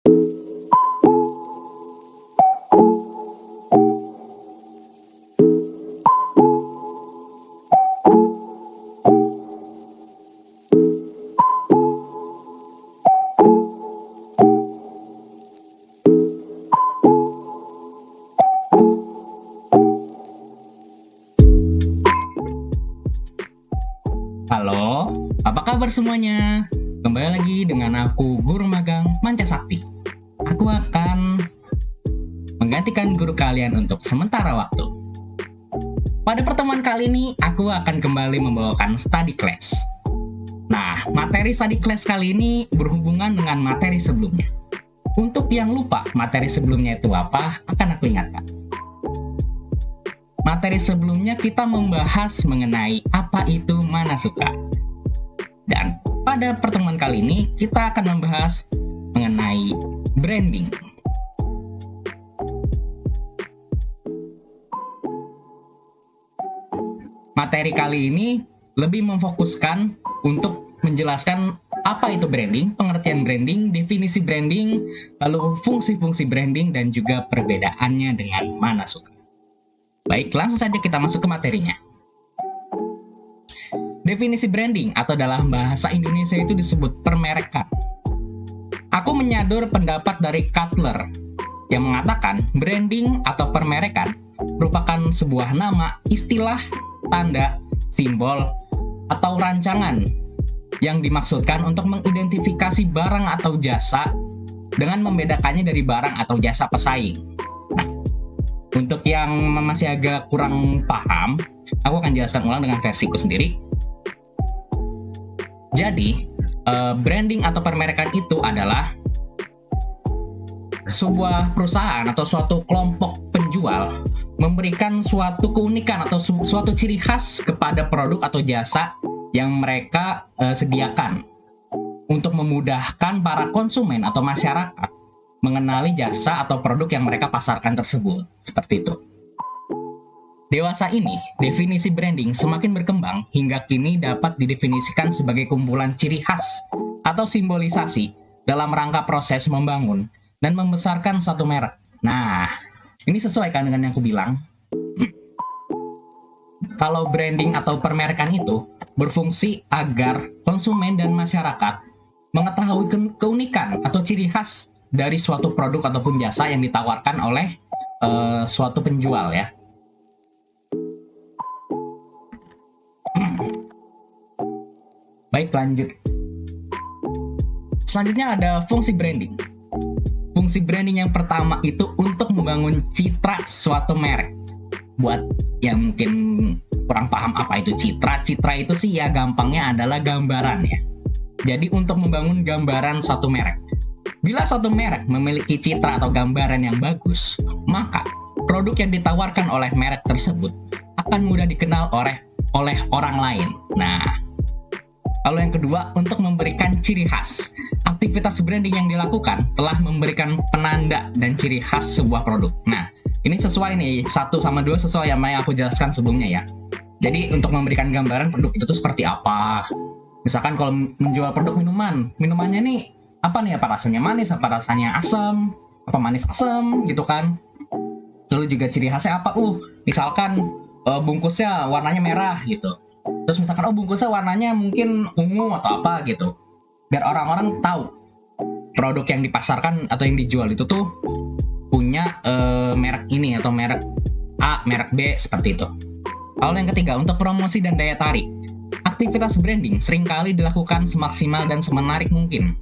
Halo, apa kabar semuanya? Kembali lagi dengan aku, Guru Magang Manca Sakti. Aku akan menggantikan guru kalian untuk sementara waktu. Pada pertemuan kali ini, aku akan kembali membawakan study class. Nah, materi study class kali ini berhubungan dengan materi sebelumnya. Untuk yang lupa materi sebelumnya itu apa, akan aku ingatkan. Materi sebelumnya kita membahas mengenai apa itu Manasuka. Dan pada pertemuan kali ini kita akan membahas mengenai branding. Materi kali ini lebih memfokuskan untuk menjelaskan apa itu branding, pengertian branding, definisi branding, lalu fungsi-fungsi branding, dan juga perbedaannya dengan Manasuka. Baik, langsung saja kita masuk ke materinya. Definisi branding atau dalam bahasa Indonesia itu disebut permerekan. Aku menyadur pendapat dari Cutler yang mengatakan branding atau permerekan merupakan sebuah nama, istilah, tanda, simbol, atau rancangan yang dimaksudkan untuk mengidentifikasi barang atau jasa dengan membedakannya dari barang atau jasa pesaing. Untuk yang masih agak kurang paham, aku akan jelaskan ulang dengan versiku sendiri. Jadi, branding atau permerekan itu adalah sebuah perusahaan atau suatu kelompok penjual memberikan suatu keunikan atau suatu ciri khas kepada produk atau jasa yang mereka sediakan untuk memudahkan para konsumen atau masyarakat mengenali jasa atau produk yang mereka pasarkan tersebut. Seperti itu. Dewasa ini, definisi branding semakin berkembang hingga kini dapat didefinisikan sebagai kumpulan ciri khas atau simbolisasi dalam rangka proses membangun dan membesarkan satu merek. Nah, ini sesuai kan dengan yang aku bilang. Kalau branding atau permerekan itu berfungsi agar konsumen dan masyarakat mengetahui keunikan atau ciri khas dari suatu produk ataupun jasa yang ditawarkan oleh suatu penjual ya. Baik, lanjut. Selanjutnya ada fungsi branding. Fungsi branding yang pertama itu untuk membangun citra suatu merek. Buat yang mungkin kurang paham apa itu citra, citra itu sih ya gampangnya adalah gambaran ya. Jadi untuk membangun gambaran suatu merek. Bila suatu merek memiliki citra atau gambaran yang bagus, maka produk yang ditawarkan oleh merek tersebut akan mudah dikenal oleh orang lain. Nah, lalu yang kedua, untuk memberikan ciri khas. Aktivitas branding yang dilakukan telah memberikan penanda dan ciri khas sebuah produk. Nah, ini sesuai nih, 1 sama 2 sesuai yang aku jelaskan sebelumnya ya. Jadi untuk memberikan gambaran produk itu tuh seperti apa. Misalkan kalau menjual produk minumannya nih apa nih, apa rasanya manis, apa rasanya asam, apa manis asam gitu kan. Lalu juga ciri khasnya apa, misalkan bungkusnya warnanya merah gitu. Terus misalkan bungkusnya warnanya mungkin ungu atau apa gitu. Biar orang-orang tahu produk yang dipasarkan atau yang dijual itu tuh punya merek ini atau merek A, merek B, seperti itu. Lalu yang ketiga, untuk promosi dan daya tarik. Aktivitas branding seringkali dilakukan semaksimal dan semenarik mungkin.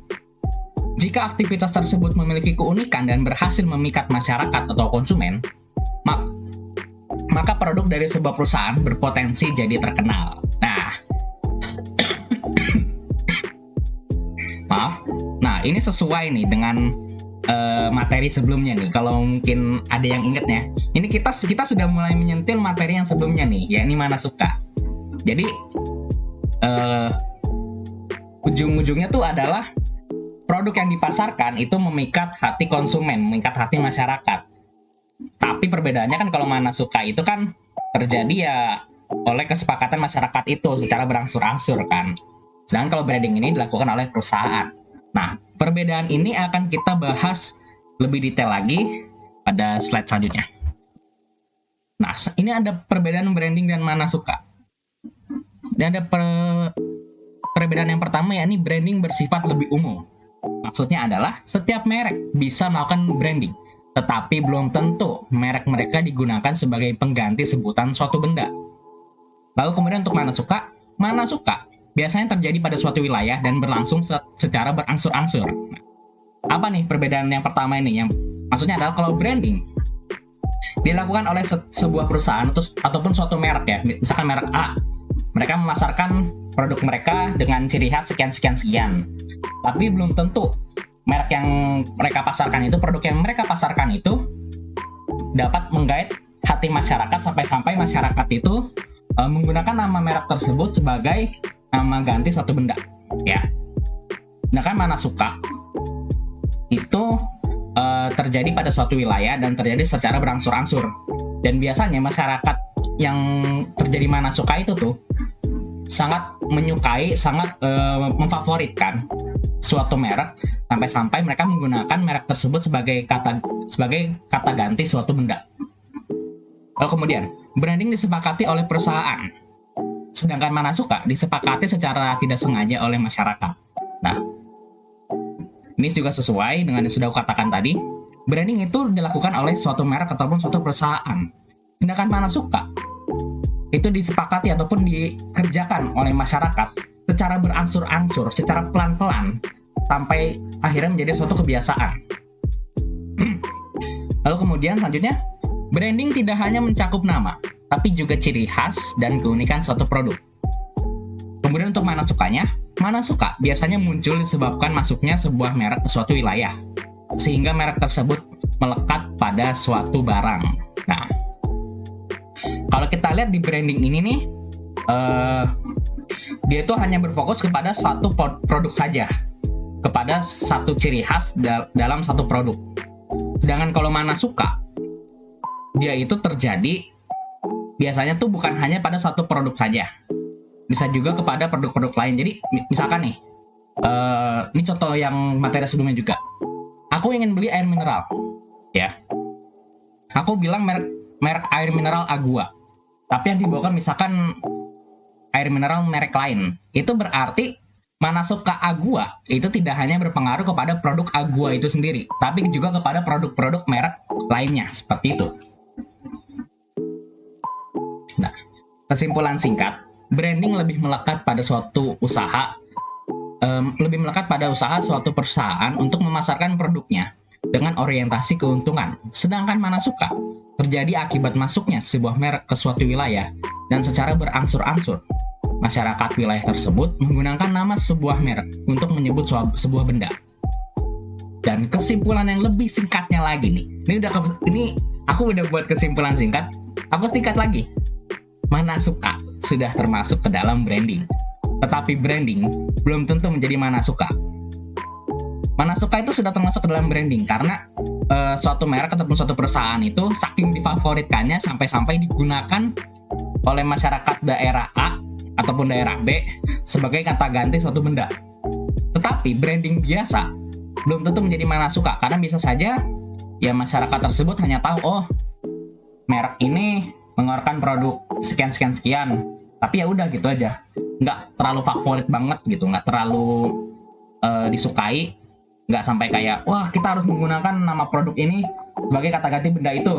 Jika aktivitas tersebut memiliki keunikan dan berhasil memikat masyarakat atau konsumen, maka produk dari sebuah perusahaan berpotensi jadi terkenal. Nah, maaf. Nah, ini sesuai nih dengan materi sebelumnya nih. Kalau mungkin ada yang inget ya, ini kita sudah mulai menyentil materi yang sebelumnya nih, yakni Manasuka. Jadi ujung-ujungnya tuh adalah produk yang dipasarkan itu memikat hati konsumen, memikat hati masyarakat. Tapi perbedaannya kan kalau Manasuka itu kan terjadi ya oleh kesepakatan masyarakat itu secara berangsur-angsur kan. Sedangkan kalau branding ini dilakukan oleh perusahaan. Nah, Perbedaan ini akan kita bahas lebih detail lagi pada slide selanjutnya. Nah, ini ada perbedaan branding dan mana suka. Dan ada perbedaan yang pertama, yakni branding bersifat lebih umum. Maksudnya adalah setiap merek bisa melakukan branding, tetapi belum tentu merek mereka digunakan sebagai pengganti sebutan suatu benda. Lalu kemudian untuk mana suka biasanya terjadi pada suatu wilayah dan berlangsung secara berangsur-angsur. Nah, apa nih perbedaan yang pertama ini? Yang maksudnya adalah kalau branding dilakukan oleh sebuah perusahaan ataupun suatu merek ya, misalkan merek A, mereka memasarkan produk mereka dengan ciri khas sekian, tapi belum tentu merek yang mereka pasarkan itu, produk yang mereka pasarkan itu dapat menggait hati masyarakat sampai-sampai masyarakat itu menggunakan nama merek tersebut sebagai nama ganti suatu benda, ya. Nah kan mana suka itu terjadi pada suatu wilayah dan terjadi secara berangsur-angsur. Dan biasanya masyarakat yang terjadi mana suka itu tuh sangat menyukai, sangat memfavoritkan suatu merek sampai-sampai mereka menggunakan merek tersebut sebagai kata ganti suatu benda. Lalu kemudian branding disepakati oleh perusahaan, sedangkan mana suka disepakati secara tidak sengaja oleh masyarakat. Nah, ini juga sesuai dengan yang sudah aku katakan tadi. Branding itu dilakukan oleh suatu merek ataupun suatu perusahaan. Sedangkan mana suka itu disepakati ataupun dikerjakan oleh masyarakat secara berangsur-angsur, secara pelan-pelan, sampai akhirnya menjadi suatu kebiasaan. Lalu kemudian selanjutnya, branding tidak hanya mencakup nama, tapi juga ciri khas dan keunikan suatu produk. Kemudian untuk mana suka biasanya muncul disebabkan masuknya sebuah merek ke suatu wilayah, sehingga merek tersebut melekat pada suatu barang. Nah, kalau kita lihat di branding ini nih, dia tuh hanya berfokus kepada satu produk saja, kepada satu ciri khas dalam satu produk. Sedangkan kalau mana suka, dia itu terjadi biasanya tuh bukan hanya pada satu produk saja, bisa juga kepada produk-produk lain. Jadi misalkan nih, ini contoh yang materi sebelumnya juga. Aku ingin beli air mineral, ya. Aku bilang merek air mineral Agua, tapi yang dibawakan misalkan air mineral merek lain. Itu berarti mana suka Agua itu tidak hanya berpengaruh kepada produk Agua itu sendiri, tapi juga kepada produk-produk merek lainnya, seperti itu. Nah, kesimpulan singkat, branding lebih melekat pada suatu usaha, suatu perusahaan untuk memasarkan produknya dengan orientasi keuntungan. Sedangkan mana suka terjadi akibat masuknya sebuah merek ke suatu wilayah dan secara berangsur-angsur masyarakat wilayah tersebut menggunakan nama sebuah merek untuk menyebut sebuah benda. Dan kesimpulan yang lebih singkatnya lagi nih, ini aku udah buat kesimpulan singkat, aku singkat lagi. Mana suka sudah termasuk ke dalam branding, tetapi branding belum tentu menjadi mana suka. Mana suka itu sudah termasuk ke dalam branding karena suatu merek ataupun suatu perusahaan itu saking difavoritkannya sampai-sampai digunakan oleh masyarakat daerah A ataupun daerah B sebagai kata ganti suatu benda. Tetapi branding biasa belum tentu menjadi mana suka karena bisa saja ya masyarakat tersebut hanya tahu, oh merek ini mengeluarkan produk sekian, tapi ya udah gitu aja, nggak terlalu favorit banget gitu, nggak terlalu disukai, nggak sampai kayak wah kita harus menggunakan nama produk ini sebagai kata ganti benda itu,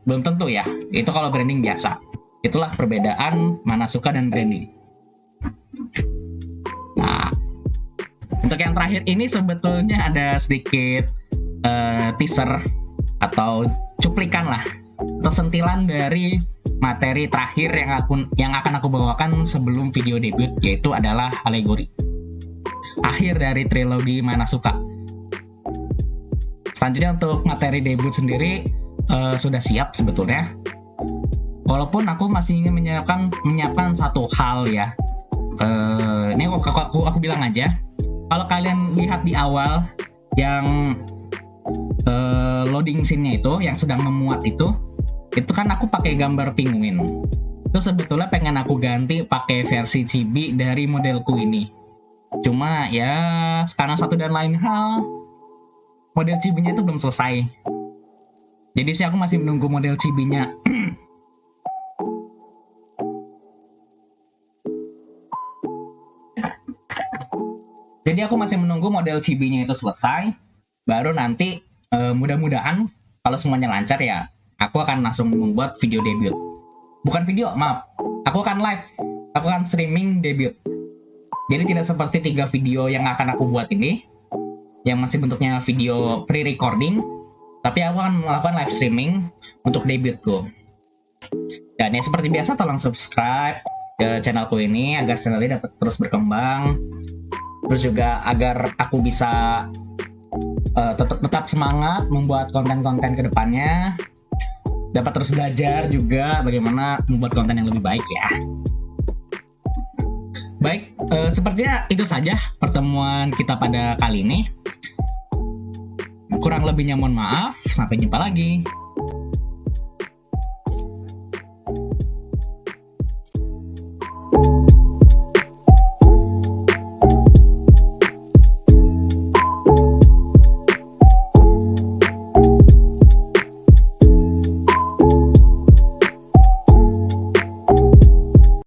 belum tentu ya. Itu kalau branding biasa. Itulah perbedaan mana suka dan branding. Nah, untuk yang terakhir ini sebetulnya ada sedikit teaser atau cuplikan lah, atau sentilan dari materi terakhir yang akan aku bawakan sebelum video debut, yaitu adalah alegori akhir dari trilogi Mana Suka. Selanjutnya untuk materi debut sendiri sudah siap sebetulnya, walaupun aku masih ingin menyiapkan satu hal ya. Ini aku bilang aja, kalau kalian lihat di awal yang loading scene-nya itu yang sedang memuat itu kan aku pakai gambar penguin. Itu sebetulnya pengen aku ganti pakai versi chibi dari modelku ini. Cuma ya karena satu dan lain hal, model chibi-nya itu belum selesai. Jadi sih aku masih menunggu model chibi-nya. Jadi aku masih menunggu model chibi-nya itu selesai, baru nanti mudah-mudahan kalau semuanya lancar ya, aku akan langsung membuat video debut. Bukan video, maaf. Aku akan live. Aku akan streaming debut. Jadi tidak seperti 3 video yang akan aku buat ini, yang masih bentuknya video pre-recording, tapi aku akan melakukan live streaming untuk debutku. Dan ya seperti biasa, tolong subscribe ke channelku ini agar channel ini dapat terus berkembang. Terus juga agar aku bisa tetap semangat membuat konten-konten ke depannya. Dapat terus belajar juga bagaimana membuat konten yang lebih baik ya. Baik, sepertinya itu saja pertemuan kita pada kali ini. Kurang lebihnya mohon maaf, sampai jumpa lagi.